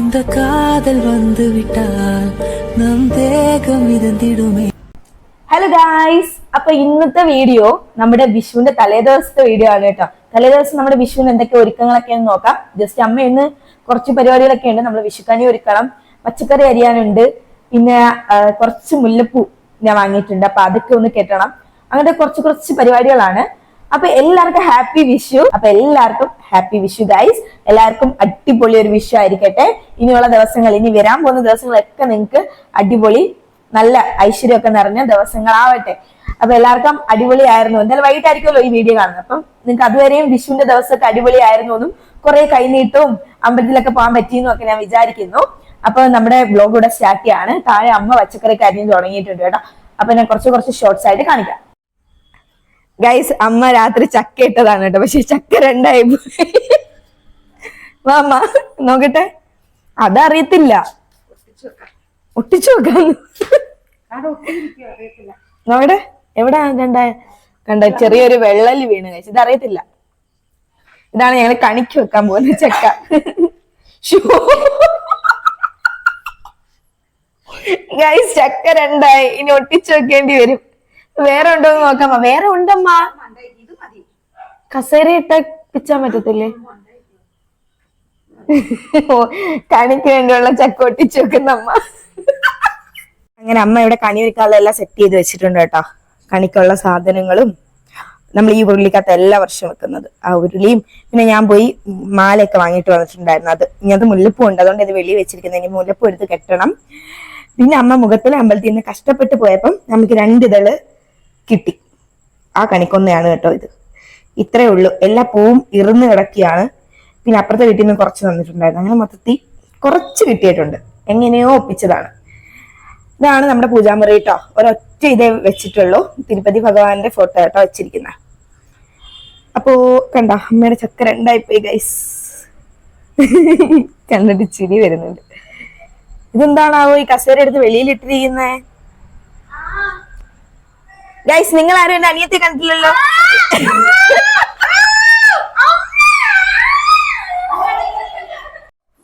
இந்த காதல் வந்து விட்டால் நம் தேகம் மிதந்திடுமே. ഹലോ ഗായ്സ്, അപ്പൊ ഇന്നത്തെ വീഡിയോ നമ്മുടെ വിഷുവിന്റെ തലേദിവസത്തെ വീഡിയോ ആണ് കേട്ടോ. തലേദിവസം നമ്മുടെ വിഷുവിന് എന്തൊക്കെ ഒരുക്കങ്ങളൊക്കെ നോക്കാം. ജസ്റ്റ് അമ്മ ഇന്ന് കുറച്ച് പരിപാടികളൊക്കെ ഉണ്ട്. നമ്മൾ വിഷുക്കണി ഒരുക്കണം, പച്ചക്കറി അരിയാനുണ്ട്, പിന്നെ കുറച്ച് മുല്ലപ്പൂ ഞാൻ വാങ്ങിയിട്ടുണ്ട്. അപ്പൊ അതൊക്കെ ഒന്ന് കെട്ടണം. അങ്ങനത്തെ കുറച്ച് പരിപാടികളാണ്. അപ്പൊ എല്ലാവർക്കും ഹാപ്പി വിഷു. അപ്പൊ എല്ലാവർക്കും ഹാപ്പി വിഷു ഗൈസ്. എല്ലാവർക്കും അടിപൊളി ഒരു വിഷു ആയിരിക്കട്ടെ. ഇനിയുള്ള ദിവസങ്ങൾ, ഇനി വരാൻ പോകുന്ന ദിവസങ്ങളൊക്കെ നിങ്ങൾക്ക് അടിപൊളി നല്ല ഐശ്വര്യമൊക്കെ നിറഞ്ഞ ദിവസങ്ങളാവട്ടെ. അപ്പൊ എല്ലാവർക്കും അടിപൊളിയായിരുന്നു. എന്തായാലും വൈകിട്ടായിരിക്കുമല്ലോ ഈ വീഡിയോ കാണുന്നത്. അപ്പം നിങ്ങൾക്ക് അതുവരെയും വിഷുവിന്റെ ദിവസമൊക്കെ അടിപൊളിയായിരുന്നു എന്നും കുറെ കൈനീട്ടവും അമ്പലത്തിലൊക്കെ പോകാൻ പറ്റിയെന്നും ഒക്കെ ഞാൻ വിചാരിക്കുന്നു. അപ്പൊ നമ്മുടെ വ്ലോഗ് ഇവിടെ സ്റ്റാർട്ട് ചെയ്യാണ്. താഴെ അമ്മ പച്ചക്കറി അരിഞ്ഞ് തുടങ്ങിയിട്ടുണ്ട് കേട്ടോ. അപ്പൊ ഞാൻ കുറച്ച് ഷോർട്സ് ആയിട്ട് കാണിക്കാം ഗൈസ്. അമ്മ രാത്രി ചക്ക ഇട്ടതാണ് കേട്ടോ, പക്ഷെ ചക്ക രണ്ടായി പോയി. അമ്മ നോക്കട്ടെ, അതറിയത്തില്ല, ഒട്ടിച്ചു വെക്കാൻ നോക്കട്ടെ എവിടെ കണ്ട ചെറിയൊരു വെള്ളല് വീണ് കഴിച്ചു. ഇതറിയത്തില്ല. ഇതാണ് ഞങ്ങൾ കണിക്ക് വെക്കാൻ പോകുന്ന ചക്ക. ഗൈസ് ചക്ക രണ്ടായി, ഇനി ഒട്ടിച്ചു വെക്കേണ്ടി വരും. വേറെ ഉണ്ടോന്ന് നോക്കാമ? വേറെ ഉണ്ടമ്മ, കസേര ഇട്ട പിച്ചാൻ പറ്റത്തില്ലേ? കണിക്ക് വേണ്ടിയുള്ള ചക്ക ഒട്ടിച്ചു വെക്കുന്ന അമ്മ. അങ്ങനെ അമ്മ ഇവിടെ കണി ഒരുക്കാനുള്ള എല്ലാം സെറ്റ് ചെയ്ത് വെച്ചിട്ടുണ്ട് കേട്ടോ. കണിക്കുള്ള സാധനങ്ങളും നമ്മൾ ഈ ഉരുളിക്കകത്ത് എല്ലാ വർഷവും വെക്കുന്നത്. ആ ഉരുളിയും പിന്നെ ഞാൻ പോയി മാലയൊക്കെ വാങ്ങിയിട്ട് വന്നിട്ടുണ്ടായിരുന്നു. ഇങ്ങനത്തെ മുല്ലപ്പൂ ഉണ്ട്, അതുകൊണ്ട് ഇത് വെളിയിൽ വെച്ചിരിക്കുന്നത്. ഇനി മുല്ലപ്പൂ എടുത്ത് കെട്ടണം. പിന്നെ അമ്മ മുഖത്തിലെ അമ്പലത്തിൽ നിന്ന് കഷ്ടപ്പെട്ട് പോയപ്പം നമുക്ക് 2 ഇതള് കിട്ടി. ആ കണിക്കൊന്നയാണ് കേട്ടോ ഇത്. ഇത്രേ ഉള്ളൂ. എല്ലാ പൂവും ഇറുന്ന് കിടക്കുകയാണ്. പിന്നെ അപ്പുറത്തെ വീട്ടിൽ നിന്ന് കുറച്ച് തന്നിട്ടുണ്ടായിരുന്നു. അങ്ങനെ മൊത്തത്തിൽ കുറച്ച് കിട്ടിയിട്ടുണ്ട്. എങ്ങനെയോ ഒപ്പിച്ചതാണ്. ഇതാണ് നമ്മുടെ പൂജാമുറി കേട്ടോ. ഒരൊറ്റ ഇതേ വെച്ചിട്ടുള്ളൂ. തിരുപ്പതി ഭഗവാന്റെ ഫോട്ടോ കേട്ടോ വെച്ചിരിക്കുന്ന. അപ്പോ കണ്ട അമ്മയുടെ ചക്ക രണ്ടായി പോയി ഗൈസ്. കണ്ടിട്ട് ചിരി വരുന്നുണ്ട്. ഇതെന്താണാവോ ഈ കസേര എടുത്ത് വെളിയിലിട്ടിരിക്കുന്നേ? ഗൈസ് നിങ്ങൾ ആരും എന്റെ അനിയത്തെ കണ്ടില്ലല്ലോ.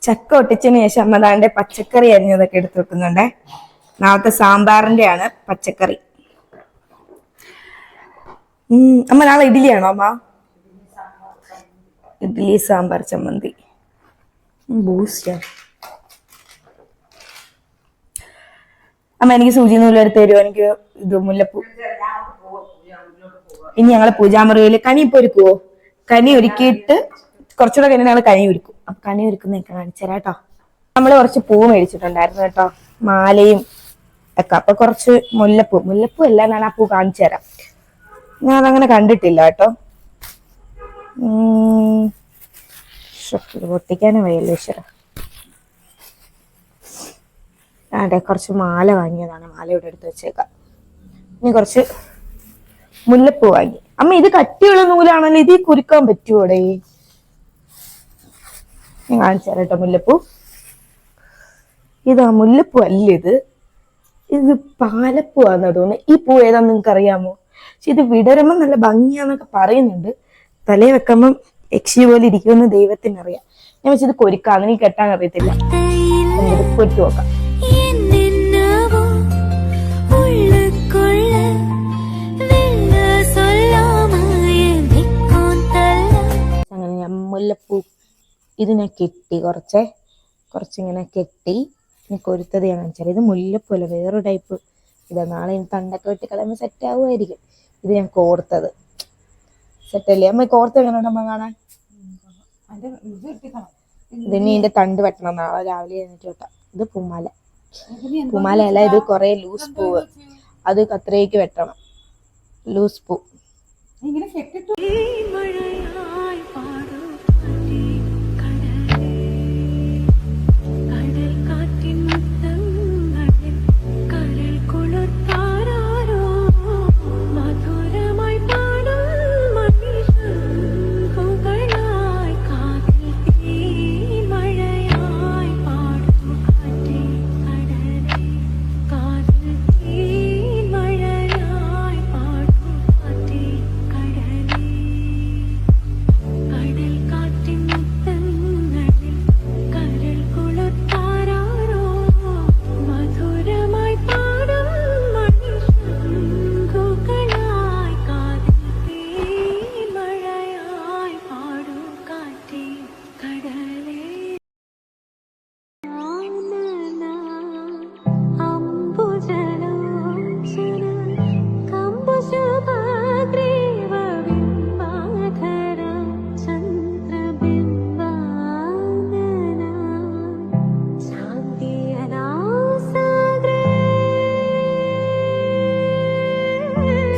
ചക്ക ഒട്ടിച്ചതിന് ശേഷം അമ്മ താണ്ടെ പച്ചക്കറി അരിഞ്ഞതൊക്കെ എടുത്ത് വെക്കുന്നുണ്ടേ. നാളത്തെ സാമ്പാറിന്റെ ആണ് പച്ചക്കറി. അമ്മ നാളെ ഇഡ്ഡലിയാണോ അമ്മ? ഇഡ്ഡലി സാമ്പാർ ചമ്മന്തി ബൂസ്റ്റ്. അമ്മ എനിക്ക് സൂചി നൂലെടുത്ത് തരുമോ? എനിക്ക് ഇത് മുല്ലപ്പൂ. ഇനി ഞങ്ങള് പൂജാമുറിയില് കനി ഇപ്പൊ ഒരുക്കുവോ? കനി ഒരുക്കിയിട്ട് കുറച്ചുകൂടെ കഴിഞ്ഞ് ഞങ്ങൾ കനി ഒരുക്കും. അപ്പൊ കനി ഒരുക്കുന്നൊക്കെ കാണിച്ചുതരാം കേട്ടോ. നമ്മള് കുറച്ച് പൂ മേടിച്ചിട്ടുണ്ടായിരുന്നു കേട്ടോ, മാലയും ഒക്കെ. അപ്പൊ കുറച്ച് മുല്ലപ്പൂ അല്ല, ഞാൻ ആ പൂ കാണിച്ചു തരാം. ഞാൻ അങ്ങനെ കണ്ടിട്ടില്ല കേട്ടോ. പൊട്ടിക്കാനേ വയ്യല്ലോ ഈശ്വര. അതെ, കുറച്ച് മാല വാങ്ങിയതാണ്. മാല ഇവിടെ എടുത്ത് വെച്ചേക്കാം. ഇനി കുറച്ച് മുല്ലപ്പൂ വാങ്ങി. അമ്മ ഇത് കട്ടിയുള്ള നൂലാണല്ലോ, ഇത് കുരുക്കാൻ പറ്റുമോടെ? ഞാൻ കാണിച്ചു തരാം കേട്ടോ. മുല്ലപ്പൂ ഇതാ. മുല്ലപ്പൂ അല്ല ഇത് പാലപ്പൂവാന്ന് തോന്നുന്നു. ഈ പൂ ഏതാന്ന് നിങ്ങൾക്ക് അറിയാമോ? പക്ഷെ ഇത് വിടരുമ്പോ നല്ല ഭംഗിയാന്നൊക്കെ പറയുന്നുണ്ട്. തലേ വെക്കുമ്പം യക്ഷി പോലെ ഇരിക്കുമെന്ന് ദൈവത്തിനറിയാം. ഞാൻ വെച്ചത് കൊരുക്കാം, അങ്ങനെ കെട്ടാൻ അറിയത്തില്ല. കൊരുത്തു നോക്കാം. അങ്ങനെ ഞാൻ മുല്ലപ്പൂ ഇത് ഞാൻ കെട്ടി, കുറച്ചിങ്ങനെ കെട്ടി. ഇനി കൊരുത്തത് ഞാൻ കാണിച്ചാൽ. ഇത് മുല്ലപ്പൂല, വേറൊരു ടൈപ്പ്. ഇതാ. നാളെ തണ്ടൊക്കെ വെട്ടി കളയുമ്പോൾ സെറ്റ് ആവുമായിരിക്കും. ഇത് ഞാൻ കോർത്തത്. സെറ്റല്ലേ അമ്മ? കോർത്ത് എങ്ങനെയുണ്ട് അമ്മ കാണാൻ? ഇതിന് ഇതിന്റെ തണ്ട് വെട്ടണം. നാളെ രാവിലെ എന്നിട്ട് വെട്ടാം. ഇത് പൂമാല അല്ല, ഇത് കുറെ ലൂസ് പൂവ്. അത് കത്രയ്ക്ക് വെട്ടണം. ലൂസ് പൂ.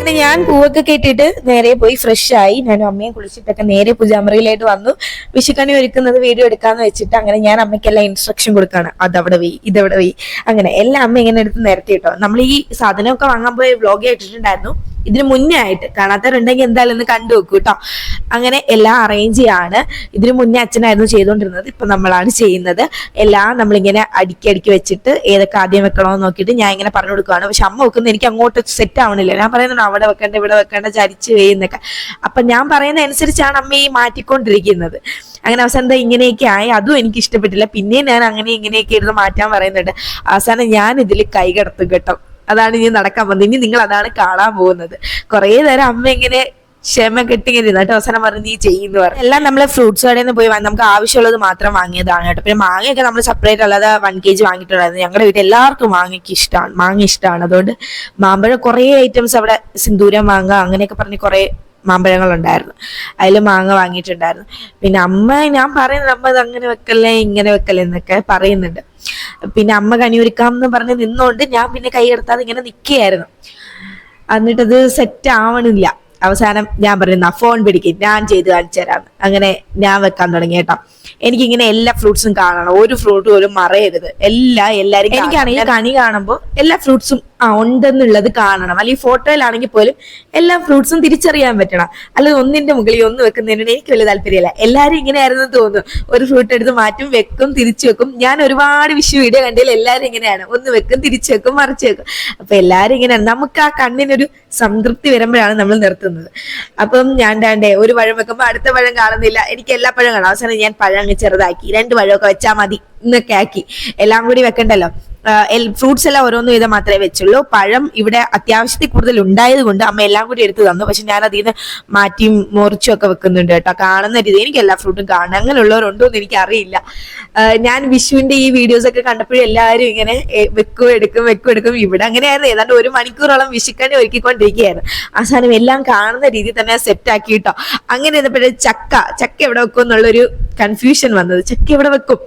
അങ്ങനെ ഞാൻ പൂവൊക്കെ കെട്ടിയിട്ട് നേരെ പോയി ഫ്രഷ് ആയി. ഞാനും അമ്മയും കുളിച്ചിട്ടൊക്കെ നേരെ പൂജാമുറിയിലായിട്ട് വന്നു. വിഷുക്കണി ഒരുക്കുന്നത് വീഡിയോ എടുക്കാന്ന് വെച്ചിട്ട് അങ്ങനെ ഞാൻ അമ്മയ്ക്കെല്ലാം ഇൻസ്ട്രക്ഷൻ കൊടുക്കാണ്. അതവിടെ പോയി, ഇതവിടെ പോയി, അങ്ങനെ എല്ലാം അമ്മ ഇങ്ങനെ എടുത്ത് നിരത്തി കേട്ടോ. നമ്മൾ ഈ സാധനമൊക്കെ വാങ്ങാൻ പോയി വ്ലോഗ് ഇട്ടിട്ടുണ്ടായിരുന്നു. ഇതിന് മുന്നേ ആയിട്ട് കാണാത്തവരുണ്ടെങ്കിൽ എന്തായാലും ഒന്ന് കണ്ടു വെക്കൂ കേട്ടോ. അങ്ങനെ എല്ലാം അറേഞ്ച് ചെയ്യാണ്. ഇതിന് മുന്നേ അച്ഛനായിരുന്നു ചെയ്തുകൊണ്ടിരുന്നത്, ഇപ്പൊ നമ്മളാണ് ചെയ്യുന്നത്. എല്ലാം നമ്മളിങ്ങനെ അടുക്കി വെച്ചിട്ട് ഏതൊക്കെ ആദ്യം വെക്കണമെന്ന് നോക്കിയിട്ട് ഞാൻ ഇങ്ങനെ പറഞ്ഞു കൊടുക്കുകയാണ്. പക്ഷെ അമ്മ വെക്കുന്നത് എനിക്ക് അങ്ങോട്ട് സെറ്റ് ആവണില്ല. ഞാൻ പറയുന്നുണ്ട് അവിടെ വെക്കേണ്ട, ഇവിടെ വെക്കേണ്ട, ചരിച്ച് വേയുന്നൊക്കെ. അപ്പൊ ഞാൻ പറയുന്ന അനുസരിച്ചാണ് അമ്മ ഈ മാറ്റിക്കൊണ്ടിരിക്കുന്നത്. അങ്ങനെ അവസാനം ഇങ്ങനെയൊക്കെ ആയി. അതും എനിക്ക് ഇഷ്ടപ്പെട്ടില്ല. പിന്നെ ഞാൻ അങ്ങനെ ഇങ്ങനെയൊക്കെ ഇരുന്ന് മാറ്റാൻ പറയുന്നുണ്ട്. അവസാനം ഞാൻ ഇതിൽ കൈ കടത്തും കേട്ടോ. അതാണ് ഇനി നടക്കാൻ പോകുന്നത്. ഇനി നിങ്ങൾ അതാണ് കാണാൻ പോകുന്നത്. കുറേ നേരം അമ്മ ഇങ്ങനെ ക്ഷമ കെട്ടിങ്ങനെ ഇരുന്നിട്ട് അവസാനം പറഞ്ഞ് നീ ചെയ്യുന്നു പറഞ്ഞു. എല്ലാം നമ്മൾ ഫ്രൂട്ട്സ് കടയിൽ നിന്ന് പോയി നമുക്ക് ആവശ്യമുള്ളത് മാത്രം വാങ്ങിയതാണ് കേട്ടോ. പിന്നെ മാങ്ങയൊക്കെ നമ്മൾ സെപ്പറേറ്റ് അല്ലാതെ 1 kg വാങ്ങിയിട്ടുണ്ടായിരുന്നു. ഞങ്ങളുടെ വീട്ടിൽ എല്ലാവർക്കും മാങ്ങ ഇഷ്ടമാണ്. അതുകൊണ്ട് മാമ്പഴം കുറേ ഐറ്റംസ് അവിടെ, സിന്ദൂരം മാങ്ങ അങ്ങനെയൊക്കെ പറഞ്ഞ് കുറേ മാമ്പഴങ്ങളുണ്ടായിരുന്നു. അതിൽ മാങ്ങ വാങ്ങിയിട്ടുണ്ടായിരുന്നു. പിന്നെ അമ്മ ഞാൻ പറയുന്നത് അമ്മ അത് അങ്ങനെ വെക്കല്ലേ ഇങ്ങനെ വെക്കല്ലേ എന്നൊക്കെ പറയുന്നുണ്ട്. പിന്നെ അമ്മ കണി ഒരുക്കാം എന്ന് പറഞ്ഞ് നിന്നോണ്ട് ഞാൻ പിന്നെ കൈ എടുത്താതെ ഇങ്ങനെ നിൽക്കുകയായിരുന്നു. എന്നിട്ടത് സെറ്റ് ആവണില്ല. അവസാനം ഞാൻ പറയുന്ന ഫോൺ പിടിക്കും, ഞാൻ ചെയ്ത് കാണിച്ചു തരാം. അങ്ങനെ ഞാൻ വെക്കാൻ തുടങ്ങി കേട്ടോ. എനിക്കിങ്ങനെ എല്ലാ ഫ്രൂട്ട്സും കാണണം, ഒരു ഫ്രൂട്ട് പോലും മറയരുത്. എല്ലാരും എനിക്കാണെങ്കിൽ കണി കാണുമ്പോൾ എല്ലാ ഫ്രൂട്ട്സും ഉണ്ടെന്നുള്ളത് കാണണം. അല്ലെങ്കിൽ ഫോട്ടോയിലാണെങ്കിൽ പോലും എല്ലാ ഫ്രൂട്ട്സും തിരിച്ചറിയാൻ പറ്റണം. അല്ലെങ്കിൽ ഒന്നിന്റെ മുകളിൽ ഒന്ന് വെക്കുന്നതിനോട് എനിക്ക് വലിയ താല്പര്യമില്ല. എല്ലാരും ഇങ്ങനെയായിരുന്നു തോന്നുന്നു. ഒരു ഫ്രൂട്ട് എടുത്ത് മാറ്റും, വെക്കും, തിരിച്ചു വെക്കും. ഞാൻ ഒരുപാട് വിഷു വീഡിയോ കണ്ടതിൽ എല്ലാരും ഇങ്ങനെയാണ്, ഒന്ന് വെക്കും, തിരിച്ചു വെക്കും, മറിച്ച് വെക്കും. അപ്പൊ എല്ലാരും ഇങ്ങനെയാണ്. നമുക്ക് ആ കണ്ണിനൊരു സംതൃപ്തി വരുമ്പോഴാണ് നമ്മൾ നിർത്തുന്നത്. അപ്പം ഞാൻ ഒരു പഴം വെക്കുമ്പോൾ അടുത്ത പഴം കാണുന്നില്ല. എനിക്ക് എല്ലാ പഴം കാണാം. അവസാനം ഞാൻ പഴം അങ്ങ് ചെറുതാക്കി 2 പഴമൊക്കെ വെച്ചാൽ മതി എന്നൊക്കെ ആക്കി. എല്ലാം കൂടി വെക്കണ്ടല്ലോ. ഫ്രൂട്ട്സ് എല്ലാം ഓരോന്നും വീതം മാത്രമേ വെച്ചുള്ളൂ. പഴം ഇവിടെ അത്യാവശ്യത്തിൽ കൂടുതൽ ഉണ്ടായത് കൊണ്ട് അമ്മ എല്ലാം കൂടി എടുത്തു തന്നു. പക്ഷെ ഞാൻ അതിൽ നിന്ന് മാറ്റിയും മുറിച്ചും ഒക്കെ വെക്കുന്നുണ്ട് കേട്ടോ. കാണുന്ന രീതി എനിക്ക് എല്ലാ ഫ്രൂട്ടും കാണണം. അങ്ങനെയുള്ളവരുണ്ടോ എന്ന് എനിക്ക് അറിയില്ല. ഞാൻ വിഷുവിന്റെ ഈ വീഡിയോസ് ഒക്കെ കണ്ടപ്പോഴും എല്ലാവരും ഇങ്ങനെ വെക്കും എടുക്കും. ഇവിടെ അങ്ങനെയായിരുന്നു. ഏതാണ്ട് 1 മണിക്കൂറോളം വിഷുക്കണി ഒരുക്കിക്കൊണ്ടിരിക്കുകയായിരുന്നു. അവസാനം എല്ലാം കാണുന്ന രീതി തന്നെ സെറ്റ് ആക്കി കേട്ടോ. അങ്ങനെ ഇരുന്നപ്പോഴേ ചക്ക എവിടെ വെക്കും എന്നുള്ളൊരു കൺഫ്യൂഷൻ വന്നത്. ചക്ക എവിടെ വെക്കും?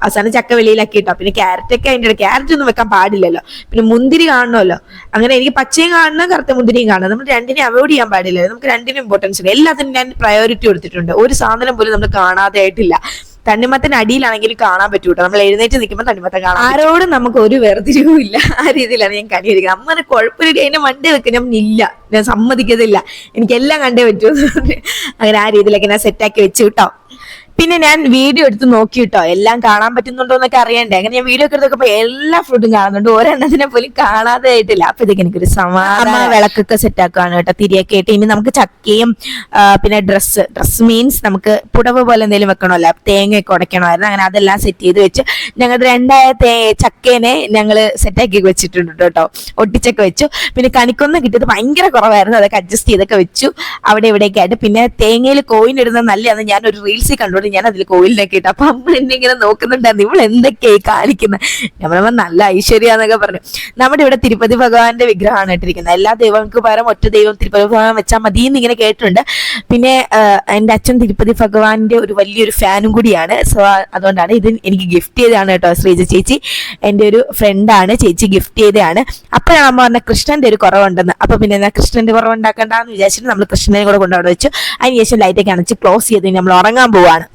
അവസാനം ചക്ക വെളിയിലാക്കി കേട്ടോ. പിന്നെ ക്യാരറ്റൊക്കെ അതിൻ്റെ ക്യാരറ്റ് ഒന്നും വെക്കാൻ പാടില്ലല്ലോ. പിന്നെ മുന്തിരി കാണണമല്ലോ. അങ്ങനെ എനിക്ക് പച്ചയും കാണണം, കറുത്ത മുന്തിരിയും കാണണം. നമ്മൾ രണ്ടിനെ അവോയ്ഡ് ചെയ്യാൻ പാടില്ലല്ലോ. നമുക്ക് രണ്ടിനും ഇമ്പോർട്ടൻസ് ഉണ്ട്. എല്ലാത്തിനും ഞാൻ പ്രയോറിറ്റി കൊടുത്തിട്ടുണ്ട്. ഒരു സാധനം പോലും നമ്മൾ കാണാതെ ആയിട്ടില്ല. തണ്ണിമത്തൻ അടിയിലാണെങ്കിലും കാണാൻ പറ്റൂട്ടോ. നമ്മൾ എഴുന്നേറ്റ് നിൽക്കുമ്പോൾ തണ്ണിമത്തൻ കാണാം. ആരോടും നമുക്ക് ഒരു വേർതിരിവും ഇല്ല. ആ രീതിയിലാണ് ഞാൻ കണി ഒരുക്കുന്നത്. അമ്മനെ കുഴപ്പമില്ല, അതിനെ മണ്ടേ വെക്കാൻ ഞാൻ ഇല്ല, ഞാൻ സമ്മതിക്കത്തില്ല, എനിക്കെല്ലാം കണ്ടേ പറ്റൂ. അങ്ങനെ ആ രീതിയിലൊക്കെ ഞാൻ സെറ്റാക്കി വെച്ചു കേട്ടോ. പിന്നെ ഞാൻ വീഡിയോ എടുത്ത് നോക്കി കേട്ടോ, എല്ലാം കാണാൻ പറ്റുന്നുണ്ടോ എന്നൊക്കെ അറിയണ്ടേ. അങ്ങനെ ഞാൻ വീഡിയോ ഒക്കെ എടുത്തപ്പോ എല്ലാ ഫ്രൂട്ടും കാണുന്നുണ്ട്, ഒരെണ്ണത്തിനെ പോലും കാണാതെ ആയിട്ടില്ല. അപ്പൊ ഇതൊക്കെ എനിക്കൊരു സമാധാനം. വിളക്കൊക്കെ സെറ്റ് ആക്കുകയാണ് കേട്ടോ, തിരിയൊക്കെ ഇട്ട്. ഇനി നമുക്ക് ചക്കയും പിന്നെ ഡ്രസ്സ് മീൻസ് നമുക്ക് പുടവ് പോലെ എന്തെങ്കിലും വെക്കണമല്ലോ, തേങ്ങയൊക്കെ ഉടയ്ക്കണമായിരുന്നു. അങ്ങനെ അതെല്ലാം സെറ്റ് ചെയ്ത് വെച്ച് ഞങ്ങളുടെ 2 ചക്കേനെ ഞങ്ങള് സെറ്റാക്കി വെച്ചിട്ടുണ്ട് കേട്ടോ, ഒട്ടിച്ചൊക്കെ വെച്ചു. പിന്നെ കണിക്കൊന്ന കിട്ടിയത് ഭയങ്കര കുറവായിരുന്നു, അതൊക്കെ അഡ്ജസ്റ്റ് ചെയ്തൊക്കെ വെച്ചു അവിടെ ഇവിടെയൊക്കെ ആയിട്ട്. പിന്നെ തേങ്ങയിൽ കോയിൻ ഇടുന്നത് നല്ലതാണ്. ഞാനൊരു റീൽസിൽ കണ്ടോണ്ട് ഞാൻ അതിൽ കോയിലിനൊക്കെ ഇട്ടു. അപ്പൊ അമ്മ എന്നെ ഇങ്ങനെ നോക്കുന്നുണ്ടായിരുന്നു, ഇവൾ എന്തൊക്കെയായി കാണിക്കുന്നത്. നമ്മളമ്മ നല്ല ഐശ്വര്യാന്നൊക്കെ പറഞ്ഞു. നമ്മുടെ ഇവിടെ തിരുപ്പതി ഭഗവാന്റെ വിഗ്രഹമാണ് ഇട്ടിരിക്കുന്നത്. എല്ലാ ദൈവങ്ങൾക്ക് പകരം ഒറ്റ ദൈവം തിരുപ്പതി ഭഗവാൻ വെച്ചാൽ മതി എന്ന് ഇങ്ങനെ കേട്ടിട്ടുണ്ട്. പിന്നെ എൻ്റെ അച്ഛൻ തിരുപ്പതി ഭഗവാന്റെ ഒരു വലിയൊരു ഫാനും കൂടിയാണ്. സോ അതുകൊണ്ടാണ് ഇത് എനിക്ക് ഗിഫ്റ്റ് ചെയ്തതാണ് കേട്ടോ. ശ്രീജ ചേച്ചി എൻ്റെ ഒരു ഫ്രണ്ടാണ്, ചേച്ചി ഗിഫ്റ്റ് ചെയ്തതാണ്. അപ്പോഴാണ് അമ്മ പറഞ്ഞ കൃഷ്ണന്റെ ഒരു കുറവുണ്ടെന്ന്. അപ്പൊ പിന്നെ എന്നാ കൃഷ്ണന്റെ കുറവുണ്ടാക്കണ്ടെന്ന് വിചാരിച്ചിട്ട് നമ്മൾ കൃഷ്ണനെ കൂടെ കൊണ്ടുവിടെ വെച്ചു. അതിനുശേഷം ലൈറ്റൊക്കെ അണച്ച് ക്ലോസ് ചെയ്ത് നമ്മൾ ഉറങ്ങാൻ പോവാണ്.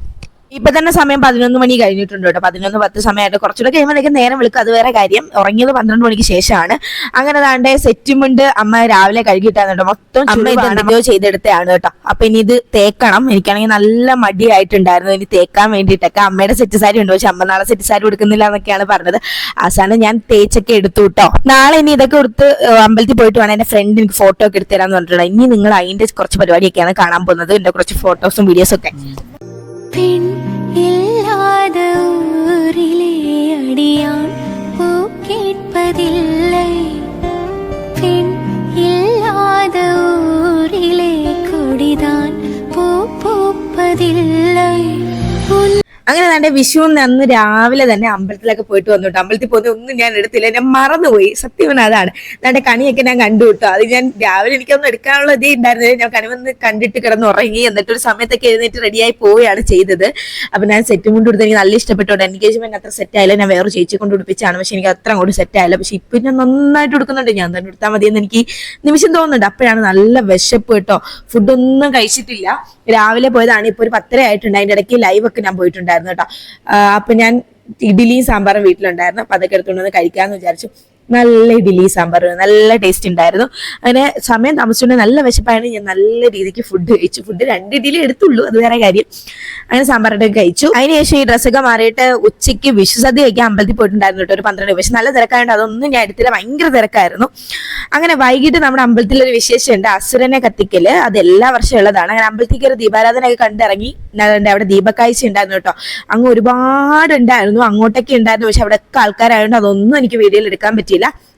ഇപ്പൊ തന്നെ സമയം 11 മണി കഴിഞ്ഞിട്ടുണ്ട് കേട്ടോ. 11:10 സമയമായിട്ട് കുറച്ചുകൂടെ കഴിയുമ്പോഴേക്കും നേരം വിളിക്കും, അത് വേറെ കാര്യം. ഉറങ്ങിയത് 12 മണിക്ക് ശേഷമാണ്. അങ്ങനെ താണ്ടെ സെറ്റുമുണ്ട് അമ്മ രാവിലെ കഴുകിയിട്ടാണ് കേട്ടോ. മൊത്തം അമ്മ ഇത് എന്തൊക്കെയോ ചെയ്തെടുത്തതാണ് കേട്ടോ. അപ്പൊ ഇനി ഇത് തേക്കണം. എനിക്കാണെങ്കിൽ നല്ല മടിയായിട്ടുണ്ടായിരുന്നു ഇനി തേക്കാൻ വേണ്ടിയിട്ടൊക്കെ. അമ്മയുടെ സെറ്റ് സാരി ഉണ്ട്, പക്ഷെ അമ്മ നാളെ സെറ്റ് സാരി കൊടുക്കുന്നില്ല എന്നൊക്കെയാണ് പറഞ്ഞത്. അവസാനം ഞാൻ തേച്ചൊക്കെ എടുത്തു കേട്ടോ. നാളെ ഇനി ഇതൊക്കെ കൊടുത്ത് അമ്പലത്തിൽ പോയിട്ട് വേണം എന്റെ ഫ്രണ്ട് എനിക്ക് ഫോട്ടോ ഒക്കെ എടുത്തു തരാന്ന് പറഞ്ഞിട്ടുണ്ട്. ഇനി നിങ്ങൾ അതിന്റെ കുറച്ച് പരിപാടിയൊക്കെയാണ് കാണാൻ പോകുന്നത്, എന്റെ കുറച്ച് ഫോട്ടോസും വീഡിയോസും ഒക്കെ. இல்லாத ஊரிலே அடியான் பூ கேட்பதில்லை, பெண் இல்லாத ஊரிலே கொடிதான் பூ பூப்பதில்லை. അങ്ങനെ അതാണ്ട് വിഷു അന്ന് രാവിലെ തന്നെ അമ്പലത്തിലൊക്കെ പോയിട്ട് വന്നിട്ട് അമ്പലത്തിൽ പോകുന്ന ഒന്നും ഞാൻ എടുത്തില്ല, ഞാൻ മറന്നുപോയി. സത്യം അതാണ്. അതാണ്ട് കണിയൊക്കെ ഞാൻ കണ്ടു കിട്ടോ. അത് ഞാൻ രാവിലെ എനിക്കൊന്നും എടുക്കാനുള്ള ഇതേ ഉണ്ടായിരുന്നില്ല. ഞാൻ കണി വന്ന് കണ്ടിട്ട് കിടന്നുറങ്ങി. എന്നിട്ട് ഒരു സമയത്തൊക്കെ എഴുന്നേറ്റ് റെഡിയായി പോവുകയാണ് ചെയ്തത്. അപ്പൊ ഞാൻ സെറ്റും കൊണ്ട് കൊടുത്ത് എനിക്ക് നല്ല ഇഷ്ടപ്പെട്ടു. എൻഗേജ്മെന്റ് അത്ര സെറ്റ് ആയില്ല, ഞാൻ വേറെ ചേച്ചി കൊണ്ട് ഉടുപ്പിച്ചാണ്. പക്ഷെ എനിക്ക് അത്ര അങ്ങോട്ട് സെറ്റ് ആയില്ല. പക്ഷെ ഇപ്പൊ ഞാൻ നന്നായിട്ട് കൊടുക്കുന്നുണ്ട്. ഞാൻ തന്നെ എടുത്താൽ മതിയെന്ന് എനിക്ക് നിമിഷം തോന്നുന്നുണ്ട്. അപ്പോഴാണ് നല്ല വിശപ്പ് കേട്ടോ. ഫുഡൊന്നും കഴിച്ചിട്ടില്ല. രാവിലെ പോയതാണ്. ഇപ്പൊ ഒരു 10:30 ആയിട്ടുണ്ട്. അതിന്റെ ഇടയ്ക്ക് ലൈവ് ഒക്കെ ഞാൻ പോയിട്ടുണ്ടായിരുന്നു കേട്ടോ. അപ്പൊ ഞാൻ ഇഡ്ഡലിയും സാമ്പാറും വീട്ടിലുണ്ടായിരുന്നു. അപ്പൊ അതൊക്കെ എടുത്തുകൊണ്ട് കഴിക്കാന്ന് വിചാരിച്ചു. നല്ല ഇഡ്ഡലി സാമ്പാർ നല്ല ടേസ്റ്റ് ഉണ്ടായിരുന്നു. അങ്ങനെ സമയം താമസിച്ചുകൊണ്ട് നല്ല വിശപ്പായാണ്. ഞാൻ നല്ല രീതിക്ക് ഫുഡ് കഴിച്ചു. ഫുഡ് 2 ഇഡ്ഡലി എടുത്തുള്ളൂ, അത് വേറെ കാര്യം. അങ്ങനെ സാമ്പാറൊക്കെ കഴിച്ചു. അതിനുശേഷം ഈ ഡ്രസ്സൊക്കെ മാറിയിട്ട് ഉച്ചയ്ക്ക് വിഷുസദ്യ കഴിക്കാൻ അമ്പലത്തിൽ പോയിട്ടുണ്ടായിരുന്നു കേട്ടോ. ഒരു 12. പക്ഷെ നല്ല തിരക്കായതുകൊണ്ട് അതൊന്നും ഞാൻ എടുത്തില്ല, ഭയങ്കര തിരക്കായിരുന്നു. അങ്ങനെ വൈകിട്ട് നമ്മുടെ അമ്പലത്തിലൊരു വിശേഷമുണ്ട്, അസുരനെ കത്തിക്കല്. അത് എല്ലാ വർഷവും ഉള്ളതാണ്. അങ്ങനെ അമ്പലത്തിലേക്ക് ഒരു ദീപാരാധനയൊക്കെ കണ്ടിറങ്ങി. അവിടെ ദീപക്കാഴ്ച ഉണ്ടായിരുന്നു കേട്ടോ. അങ്ങ് ഒരുപാട് ഉണ്ടായിരുന്നു, അങ്ങോട്ടൊക്കെ ഉണ്ടായിരുന്നു. പക്ഷെ അവിടെയൊക്കെ ആൾക്കാരായതുകൊണ്ട് അതൊന്നും എനിക്ക് വീഡിയോയിൽ എടുക്കാൻ പറ്റിയില്ല.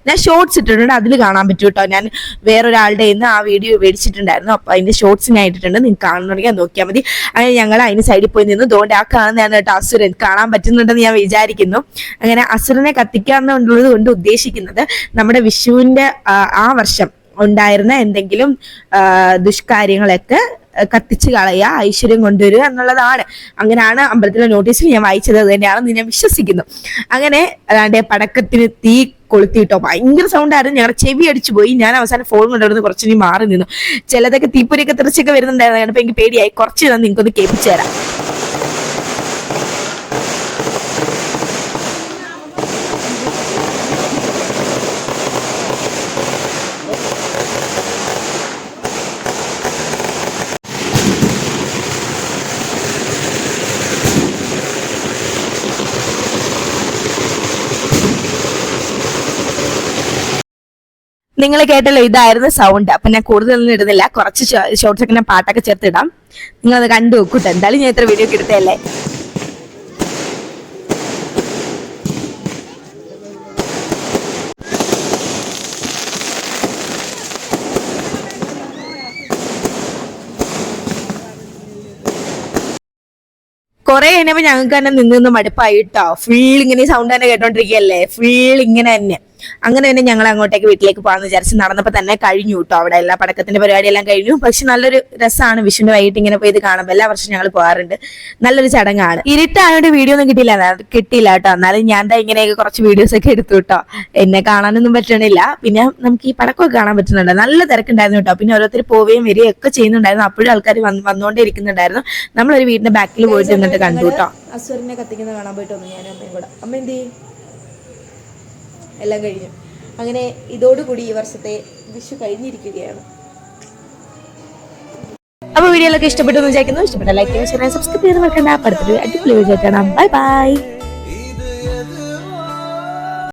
ഞാൻ ഷോർട്സ് ഇട്ടിട്ടുണ്ട്, അതിൽ കാണാൻ പറ്റും കേട്ടോ. ഞാൻ വേറൊരാളുടെ നിന്ന് ആ വീഡിയോ മേടിച്ചിട്ടുണ്ടായിരുന്നു. അപ്പൊ അതിന്റെ ഷോർട്സ് ഞാൻ ഇട്ടിട്ടുണ്ട്, നിങ്ങൾക്ക് കാണണമെങ്കിൽ നോക്കിയാൽ മതി. അങ്ങനെ ഞങ്ങൾ അതിന് സൈഡിൽ പോയി നിന്ന് അതുകൊണ്ട് ആ കാണുന്നതാണ് കേട്ടോ അസുരൻ. കാണാൻ പറ്റുന്നുണ്ടെന്ന് ഞാൻ വിചാരിക്കുന്നു. അങ്ങനെ അസുരനെ കത്തിക്കാന്നുള്ളത് കൊണ്ട് ഉദ്ദേശിക്കുന്നത് നമ്മുടെ വിഷുവിന്റെ ആ വർഷം ഉണ്ടായിരുന്ന എന്തെങ്കിലും ദുഷ്കാര്യങ്ങളൊക്കെ കത്തിച്ച് കളയുക, ഐശ്വര്യം കൊണ്ടുവരിക എന്നുള്ളതാണ്. അങ്ങനെയാണ് അമ്പലത്തിലെ നോട്ടീസിൽ ഞാൻ വായിച്ചത്. അത് തന്നെയാണെന്ന് ഞാൻ വിശ്വസിക്കുന്നു. അങ്ങനെ അതാണ്ട് പടക്കത്തിന് തീ കൊളുത്തിട്ടോ. ഭയങ്കര സൗണ്ടായിരുന്നു, ഞങ്ങളുടെ ചെവി അടിച്ചു പോയി. ഞാൻ അവസാനം ഫോൺ കൊണ്ടുവരുന്നത് കുറച്ച് മാറി നിന്നു. ചിലതൊക്കെ തീപ്പൊരിയൊക്കെ തെറിച്ചൊക്കെ വരുന്നുണ്ടായിരുന്നു. അപ്പൊ എനിക്ക് പേടിയായി. കുറച്ച് നിങ്ങൾക്കൊന്ന് കേൾപ്പിച്ചു തരാം. നിങ്ങൾ കേട്ടല്ലോ, ഇതായിരുന്നു സൗണ്ട്. അപ്പൊ ഞാൻ കൂടുതലൊന്നും ഇടുന്നില്ല, കുറച്ച് ഷോർട്സ് ഒക്കെ ഞാൻ പാട്ടൊക്കെ ചേർത്തിടാം. നിങ്ങളത് കണ്ടു നോക്കൂട്ടെ. എന്തായാലും ഞാൻ ഇത്ര വീഡിയോ ഒക്കെ എടുത്തല്ലേ. കുറെ കഴിഞ്ഞപ്പോ ഞങ്ങൾക്ക് തന്നെ നിന്ന് മടുപ്പായിട്ടോ. ഫുൾ ഇങ്ങനെ സൗണ്ട് തന്നെ കേട്ടോണ്ടിരിക്കുകയല്ലേ, ഫുൾ ഇങ്ങനെ തന്നെ. അങ്ങനെ തന്നെ ഞങ്ങൾ അങ്ങോട്ടേക്ക് വീട്ടിലേക്ക് പോകാന്ന് വിചാരിച്ച് നടന്നപ്പോ തന്നെ കഴിഞ്ഞു കേട്ടോ. അവിടെ എല്ലാ പടക്കത്തിന്റെ പരിപാടിയെല്ലാം കഴിഞ്ഞു. പക്ഷെ നല്ലൊരു രസമാണ് വിഷുവിന്റെ വൈകിട്ട് ഇങ്ങനെ പോയി ഇത് കാണുമ്പോൾ. എല്ലാ വർഷവും ഞങ്ങൾ പോകാറുണ്ട്. നല്ലൊരു ചടങ്ങാണ്. ഇരുട്ടായതുകൊണ്ട് വീഡിയോ ഒന്നും കിട്ടിയില്ല കേട്ടോ. എന്നാലും ഞാൻ ഇങ്ങനെയൊക്കെ കുറച്ച് വീഡിയോസ് ഒക്കെ എടുത്തു കേട്ടോ. എന്നെ കാണാനൊന്നും പറ്റണില്ല. പിന്നെ നമുക്ക് ഈ പടക്കമൊക്കെ കാണാൻ പറ്റുന്നുണ്ട്. നല്ല തിരക്കുണ്ടായിരുന്നു കേട്ടോ. പിന്നെ ഓരോരുത്തർ പോവുകയും വരികയും ഒക്കെ ചെയ്യുന്നുണ്ടായിരുന്നു. അപ്പോഴും ആൾക്കാർ വന്നുകൊണ്ടേ ഇരിക്കുന്നുണ്ടായിരുന്നു. നമ്മളൊരു വീടിന്റെ ബാക്കിൽ പോയിട്ട് നിന്നിട്ട് കണ്ടു കേട്ടോ. അസുരനെ കത്തിക്കുന്നത് കാണാൻ പോയിട്ട് വന്നു ഞാനും അമ്മയും കൂടെ. അമ്മ എന്ത് ചെയ്യും? എല്ലാം കഴിഞ്ഞു. അങ്ങനെ ഇതോടുകൂടി ഈ വർഷത്തെ വിഷു കഴിഞ്ഞിരിക്കുകയാണ്. അപ്പൊ വീഡിയോയിലൊക്കെ ഇഷ്ടപ്പെട്ടു എന്ന് വിചാരിക്കുന്നു. ഇഷ്ടപ്പെട്ട ലൈക്ക് ചെയ്യാൻ, സബ്സ്ക്രൈബ് ചെയ്ത് വെക്കണ്ട. അടുത്തൊരു അടിപൊളി വീഡിയോ കാണാം. Bye bye.